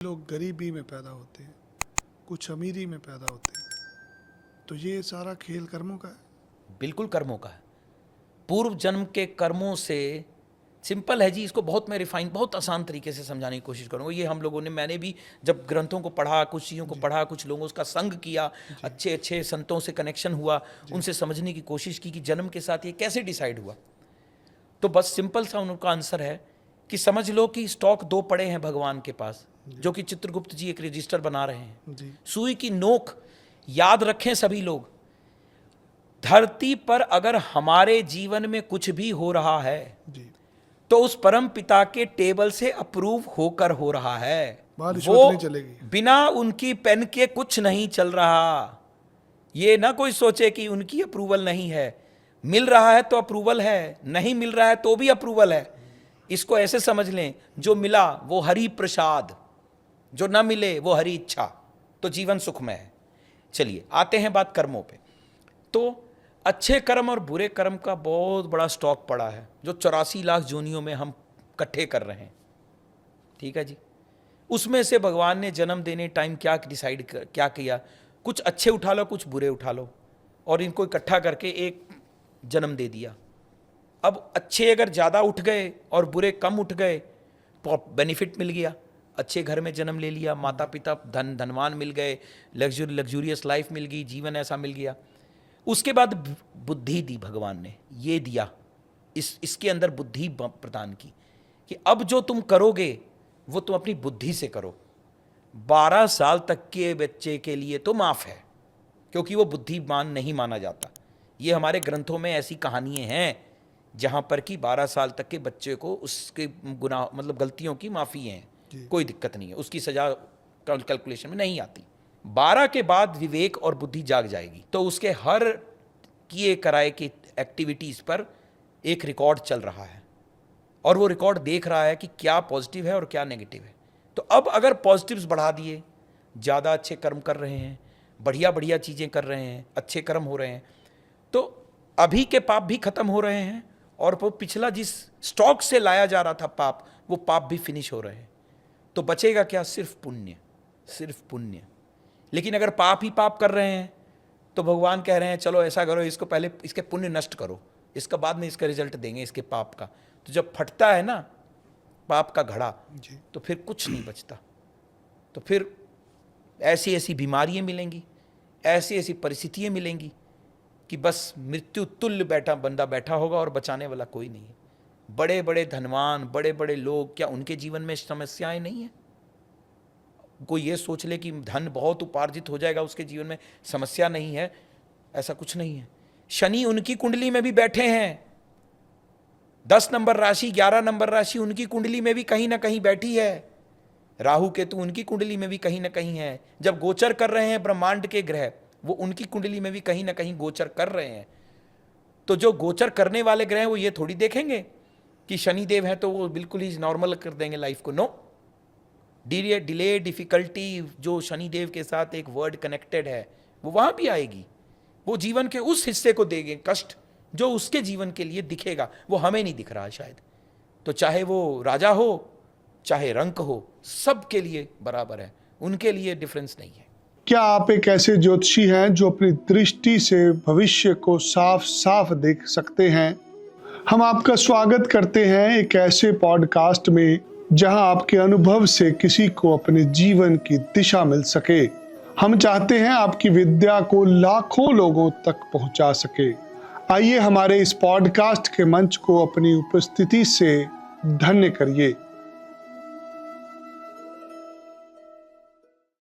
लोग गरीबी में पैदा होते हैं, कुछ अमीरी में पैदा होते हैं, तो ये सारा खेल कर्मों का है। बिल्कुल कर्मों का है। पूर्व जन्म के कर्मों से सिंपल है जी। इसको बहुत मैं रिफाइन, बहुत आसान तरीके से समझाने की कोशिश करूँगा। ये हम लोगों ने, मैंने भी जब ग्रंथों को पढ़ा, कुछ चीज़ों को पढ़ा, कुछ लोगों का संग किया, अच्छे अच्छे संतों से कनेक्शन हुआ, उनसे समझने की कोशिश की कि जन्म के साथ ये कैसे डिसाइड हुआ। तो बस सिंपल सा उनका आंसर है कि समझ लो कि स्टॉक दो पड़े हैं भगवान के पास, जो कि चित्रगुप्त जी एक रजिस्टर बना रहे हैं। सुई की नोक याद रखें सभी लोग, धरती पर अगर हमारे जीवन में कुछ भी हो रहा है तो उस परम पिता के टेबल से अप्रूव होकर हो रहा है। वो नहीं चलेगी। बिना उनकी पेन के कुछ नहीं चल रहा। ये ना कोई सोचे कि उनकी अप्रूवल नहीं है। मिल रहा है तो अप्रूवल है, नहीं मिल रहा है तो भी अप्रूवल है। इसको ऐसे समझ लें, जो मिला वो हरि प्रसाद, जो ना मिले वो हरि इच्छा, तो जीवन सुखमय है। चलिए आते हैं बात कर्मों पे। तो अच्छे कर्म और बुरे कर्म का बहुत बड़ा स्टॉक पड़ा है, जो 84 लाख जोनियों में हम इकट्ठे कर रहे हैं। ठीक है जी। उसमें से भगवान ने जन्म देने टाइम क्या डिसाइड क्या किया, कुछ अच्छे उठा लो, कुछ बुरे उठा लो, और इनको इकट्ठा करके एक जन्म दे दिया। अब अच्छे अगर ज़्यादा उठ गए और बुरे कम उठ गए तो बेनिफिट मिल गया। अच्छे घर में जन्म ले लिया, माता पिता धनवान मिल गए, लग्जूरियस लाइफ मिल गई, जीवन ऐसा मिल गया। उसके बाद बुद्धि दी भगवान ने, ये दिया, इसके अंदर बुद्धि प्रदान की कि अब जो तुम करोगे वो तुम अपनी बुद्धि से करो। 12 साल तक के बच्चे के लिए तो माफ है, क्योंकि वो बुद्धिमान नहीं माना जाता। ये हमारे ग्रंथों में ऐसी कहानियां हैं जहां पर कि 12 साल तक के बच्चे को उसके गुनाह मतलब गलतियों की माफ़ी है, कोई दिक्कत नहीं है, उसकी सजा कैलकुलेशन में नहीं आती। 12 के बाद विवेक और बुद्धि जाग जाएगी, तो उसके हर किए कराए की एक्टिविटीज़ पर एक रिकॉर्ड चल रहा है, और वो रिकॉर्ड देख रहा है कि क्या पॉजिटिव है और क्या नेगेटिव है। तो अब अगर पॉजिटिव्स बढ़ा दिए, ज़्यादा अच्छे कर्म कर रहे हैं, बढ़िया बढ़िया चीज़ें कर रहे हैं, अच्छे कर्म हो रहे हैं, तो अभी के पाप भी खत्म हो रहे हैं, और वो पिछला जिस स्टॉक से लाया जा रहा था पाप, वो पाप भी फिनिश हो रहे हैं। तो बचेगा क्या? सिर्फ पुण्य, सिर्फ पुण्य। लेकिन अगर पाप ही पाप कर रहे हैं तो भगवान कह रहे हैं चलो ऐसा करो, इसको पहले इसके पुण्य नष्ट करो, इसका बाद में इसका रिजल्ट देंगे इसके पाप का। तो जब फटता है ना पाप का घड़ा, तो फिर कुछ नहीं बचता। तो फिर ऐसी ऐसी बीमारियां मिलेंगी, ऐसी ऐसी परिस्थितियां मिलेंगी कि बस मृत्यु तुल्य बंदा बैठा होगा और बचाने वाला कोई नहीं है। बड़े बड़े धनवान, बड़े बड़े लोग, क्या उनके जीवन में समस्याएं नहीं है? कोई ये सोच ले कि धन बहुत उपार्जित हो जाएगा उसके जीवन में समस्या नहीं है, ऐसा कुछ नहीं है। शनि उनकी कुंडली में भी बैठे हैं, 10 नंबर राशि, 11 नंबर राशि उनकी कुंडली में भी कहीं ना कहीं बैठी है। राहु केतु उनकी कुंडली में भी कहीं ना कहीं है। जब गोचर कर रहे हैं ब्रह्मांड के ग्रह, वो उनकी कुंडली में भी कहीं ना कहीं गोचर कर रहे हैं। तो जो गोचर करने वाले ग्रह वो ये थोड़ी देखेंगे कि शनिदेव है तो वो बिल्कुल ही नॉर्मल कर देंगे लाइफ को। नो, डिले, डिफिकल्टी जो शनिदेव के साथ एक वर्ड कनेक्टेड है, वो वहां भी आएगी। वो जीवन के उस हिस्से को देंगे कष्ट जो उसके जीवन के लिए दिखेगा, वो हमें नहीं दिख रहा है शायद। तो चाहे वो राजा हो चाहे रंक हो, सबके लिए बराबर है, उनके लिए डिफरेंस नहीं है। क्या आप एक ऐसे ज्योतिषी हैं जो अपनी दृष्टि से भविष्य को साफ साफ देख सकते हैं? हम आपका स्वागत करते हैं एक ऐसे पॉडकास्ट में जहां आपके अनुभव से किसी को अपने जीवन की दिशा मिल सके। हम चाहते हैं आपकी विद्या को लाखों लोगों तक पहुंचा सके। आइए हमारे इस पॉडकास्ट के मंच को अपनी उपस्थिति से धन्य करिए।